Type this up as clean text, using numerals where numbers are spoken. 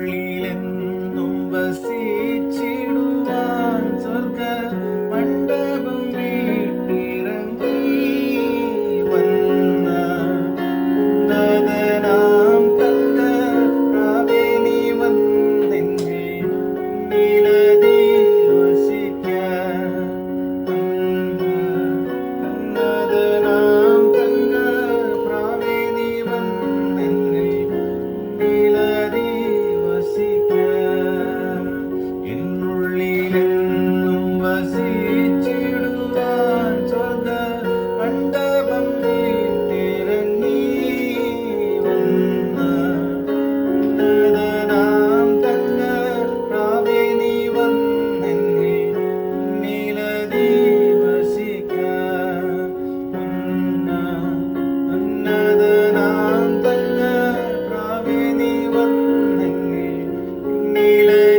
എന്നുള്ളിലെന്നും വസിച്ചിടുവാൻ സ്വർഗ മണ്ഡപം വീട്ടിറങ്ങി വന്ന ഉന്നതനാം തങ്ക പ്രാവേ നീ വന്നെന്നെ നിലതി വസിക്കാൻ ഉന്നതനാം തങ്ക പ്രാവേ നീ വന്നെന്നെ നിലതി എന്നുള്ളിലെന്നും വസിച്ചിടുവാൻ സ്വർഗ മണ്ഡപം വീട്ടിറങ്ങി വന്ന ഉന്നതനാം തങ്ക പ്രാവേ നീ വന്നെന്നെ നിലതി വസിക്കാൻ ഉന്നതനാം തങ്ക പ്രാവേ നീ വന്നെന്നെ നിലതി